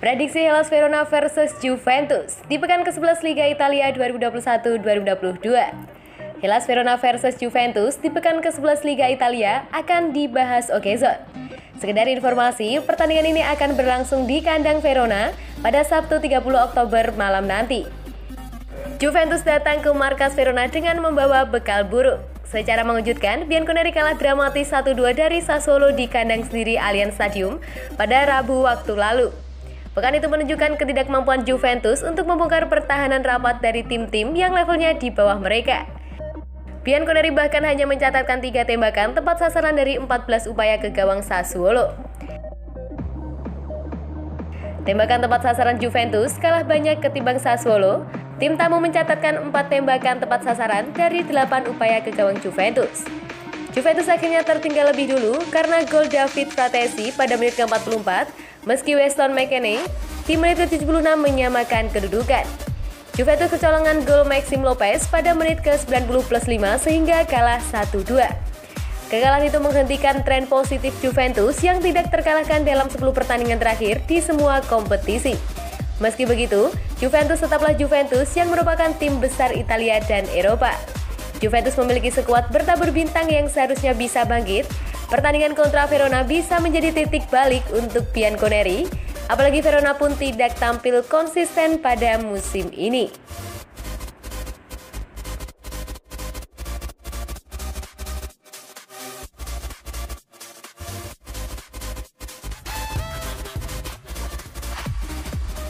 Prediksi Hellas Verona versus Juventus di pekan ke-11 Liga Italia 2021-2022. Hellas Verona versus Juventus di pekan ke-11 Liga Italia akan dibahas Okezone. Sekedar informasi, pertandingan ini akan berlangsung di kandang Verona pada Sabtu 30 Oktober malam nanti. Juventus datang ke markas Verona dengan membawa bekal buruk. Secara mengejutkan, Bianconeri kalah dramatis 1-2 dari Sassuolo di kandang sendiri Allianz Stadium pada Rabu waktu lalu. Pekan itu menunjukkan ketidakmampuan Juventus untuk membongkar pertahanan rapat dari tim-tim yang levelnya di bawah mereka. Bianconeri bahkan hanya mencatatkan 3 tembakan tepat sasaran dari 14 upaya ke gawang Sassuolo. Tembakan tepat sasaran Juventus kalah banyak ketimbang Sassuolo. Tim tamu mencatatkan 4 tembakan tepat sasaran dari 8 upaya ke gawang Juventus. Juventus akhirnya tertinggal lebih dulu karena gol David Fratesi pada menit ke-44, meski Weston McKennie di menit ke-76 menyamakan kedudukan. Juventus kecolongan gol Maxim Lopez pada menit ke-90+5 sehingga kalah 1-2. Kekalahan itu menghentikan tren positif Juventus yang tidak terkalahkan dalam 10 pertandingan terakhir di semua kompetisi. Meski begitu, Juventus tetaplah Juventus yang merupakan tim besar Italia dan Eropa. Juventus memiliki skuad bertabur bintang yang seharusnya bisa bangkit. Pertandingan kontra Verona bisa menjadi titik balik untuk Bianconeri, apalagi Verona pun tidak tampil konsisten pada musim ini.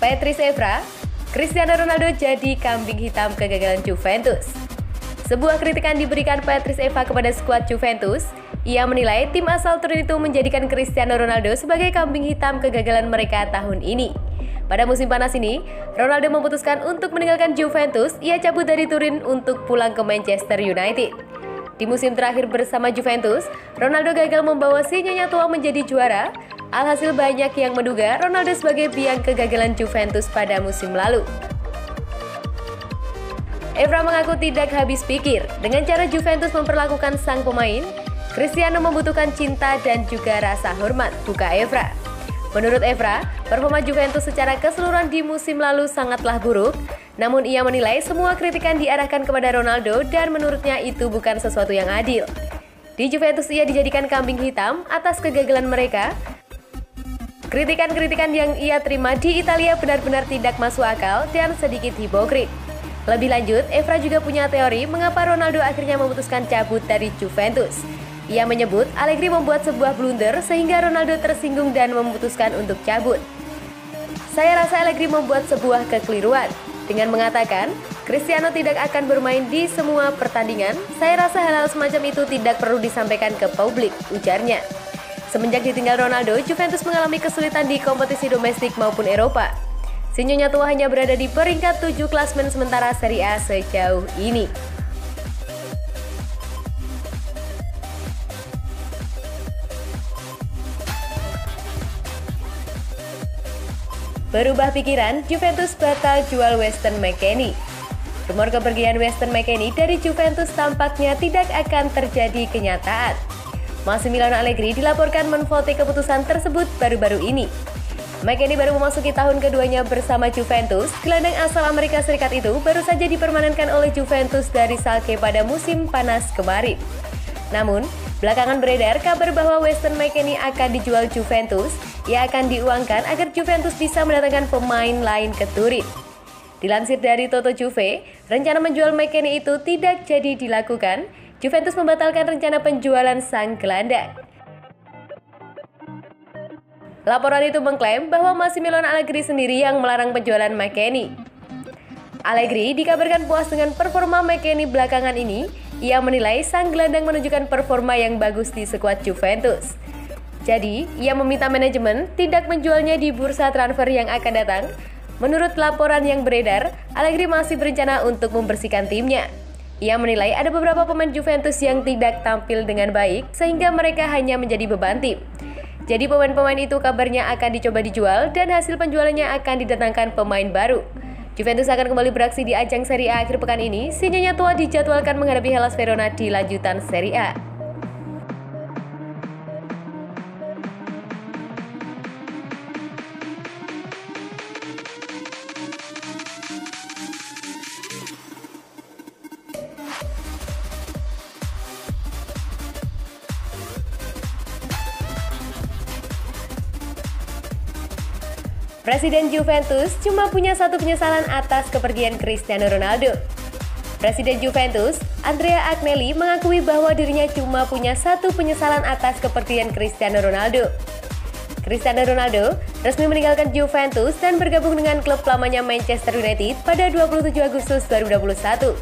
Patrice Evra, Cristiano Ronaldo jadi kambing hitam kegagalan Juventus. Sebuah kritikan diberikan Patrice Evra kepada skuad Juventus. Ia menilai tim asal Turin itu menjadikan Cristiano Ronaldo sebagai kambing hitam kegagalan mereka tahun ini. Pada musim panas ini, Ronaldo memutuskan untuk meninggalkan Juventus. Ia cabut dari Turin untuk pulang ke Manchester United. Di musim terakhir bersama Juventus, Ronaldo gagal membawa si nyonya tua menjadi juara. Alhasil banyak yang menduga Ronaldo sebagai biang kegagalan Juventus pada musim lalu. Evra mengaku tidak habis pikir dengan cara Juventus memperlakukan sang pemain. Cristiano membutuhkan cinta dan juga rasa hormat, buka Evra. Menurut Evra, performa Juventus secara keseluruhan di musim lalu sangatlah buruk. Namun ia menilai semua kritikan diarahkan kepada Ronaldo dan menurutnya itu bukan sesuatu yang adil. Di Juventus ia dijadikan kambing hitam atas kegagalan mereka. Kritikan-kritikan yang ia terima di Italia benar-benar tidak masuk akal dan sedikit hipokrit. Lebih lanjut, Evra juga punya teori mengapa Ronaldo akhirnya memutuskan cabut dari Juventus. Ia menyebut Allegri membuat sebuah blunder sehingga Ronaldo tersinggung dan memutuskan untuk cabut. Saya rasa Allegri membuat sebuah kekeliruan dengan mengatakan Cristiano tidak akan bermain di semua pertandingan. Saya rasa hal-hal semacam itu tidak perlu disampaikan ke publik, ujarnya. Semenjak ditinggal Ronaldo, Juventus mengalami kesulitan di kompetisi domestik maupun Eropa. Si nyonya tua hanya berada di peringkat 7 klasemen sementara Serie A sejauh ini. Berubah pikiran, Juventus batal jual Weston McKennie. Rumor kepergian Weston McKennie dari Juventus tampaknya tidak akan terjadi kenyataan. Massimiliano Allegri dilaporkan menvote keputusan tersebut baru-baru ini. McKennie baru memasuki tahun keduanya bersama Juventus. Gelandang asal Amerika Serikat itu baru saja dipermanenkan oleh Juventus dari Schalke pada musim panas kemarin. Namun, belakangan beredar kabar bahwa Weston McKennie akan dijual Juventus. Ia akan diuangkan agar Juventus bisa mendatangkan pemain lain ke Turin. Dilansir dari Toto Juve, rencana menjual McKennie itu tidak jadi dilakukan. Juventus membatalkan rencana penjualan sang gelandang. Laporan itu mengklaim bahwa Massimiliano Allegri sendiri yang melarang penjualan McKennie. Allegri dikabarkan puas dengan performa McKennie belakangan ini. Ia menilai sang gelandang menunjukkan performa yang bagus di skuad Juventus. Jadi, ia meminta manajemen tidak menjualnya di bursa transfer yang akan datang. Menurut laporan yang beredar, Allegri masih berencana untuk membersihkan timnya. Ia menilai ada beberapa pemain Juventus yang tidak tampil dengan baik sehingga mereka hanya menjadi beban tim. Jadi pemain-pemain itu kabarnya akan dicoba dijual dan hasil penjualannya akan didatangkan pemain baru. Juventus akan kembali beraksi di ajang Serie A akhir pekan ini. Si nyonya tua dijadwalkan menghadapi Hellas Verona di lanjutan Serie A. Presiden Juventus cuma punya satu penyesalan atas kepergian Cristiano Ronaldo. Presiden Juventus, Andrea Agnelli, mengakui bahwa dirinya cuma punya satu penyesalan atas kepergian Cristiano Ronaldo. Cristiano Ronaldo resmi meninggalkan Juventus dan bergabung dengan klub lamanya Manchester United pada 27 Agustus 2021.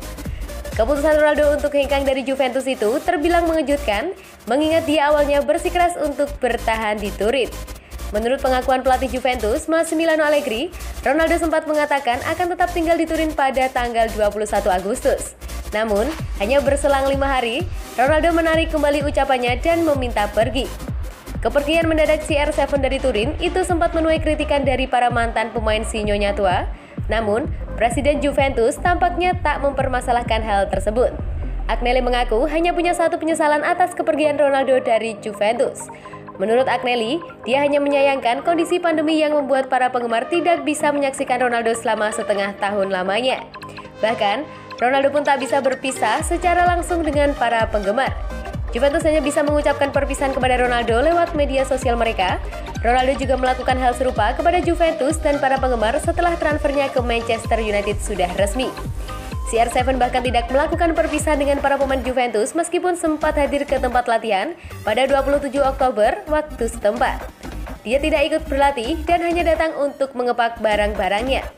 Keputusan Ronaldo untuk hengkang dari Juventus itu terbilang mengejutkan, mengingat dia awalnya bersikeras untuk bertahan di Turin. Menurut pengakuan pelatih Juventus, Massimiliano Allegri, Ronaldo sempat mengatakan akan tetap tinggal di Turin pada tanggal 21 Agustus. Namun, hanya berselang 5 hari, Ronaldo menarik kembali ucapannya dan meminta pergi. Kepergian mendadak CR7 dari Turin itu sempat menuai kritikan dari para mantan pemain sinyonya tua. Namun, Presiden Juventus tampaknya tak mempermasalahkan hal tersebut. Agnelli mengaku hanya punya satu penyesalan atas kepergian Ronaldo dari Juventus. Menurut Agnelli, dia hanya menyayangkan kondisi pandemi yang membuat para penggemar tidak bisa menyaksikan Ronaldo selama setengah tahun lamanya. Bahkan, Ronaldo pun tak bisa berpisah secara langsung dengan para penggemar. Juventus hanya bisa mengucapkan perpisahan kepada Ronaldo lewat media sosial mereka. Ronaldo juga melakukan hal serupa kepada Juventus dan para penggemar setelah transfernya ke Manchester United sudah resmi. CR7 bahkan tidak melakukan perpisahan dengan para pemain Juventus meskipun sempat hadir ke tempat latihan pada 27 Oktober waktu setempat. Dia tidak ikut berlatih dan hanya datang untuk mengepak barang-barangnya.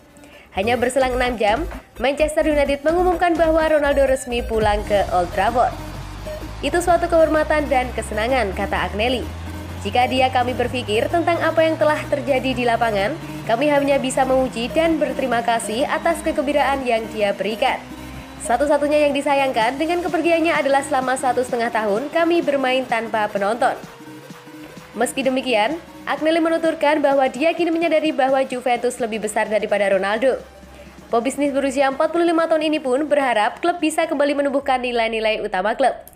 Hanya berselang 6 jam, Manchester United mengumumkan bahwa Ronaldo resmi pulang ke Old Trafford. Itu suatu kehormatan dan kesenangan, kata Agnelli. Jika kami berpikir tentang apa yang telah terjadi di lapangan, kami hanya bisa memuji dan berterima kasih atas kegembiraan yang dia berikan. Satu-satunya yang disayangkan dengan kepergiannya adalah selama 1,5 tahun kami bermain tanpa penonton. Meski demikian, Agnelli menuturkan bahwa dia kini menyadari bahwa Juventus lebih besar daripada Ronaldo. Pebisnis berusia 45 tahun ini pun berharap klub bisa kembali menumbuhkan nilai-nilai utama klub.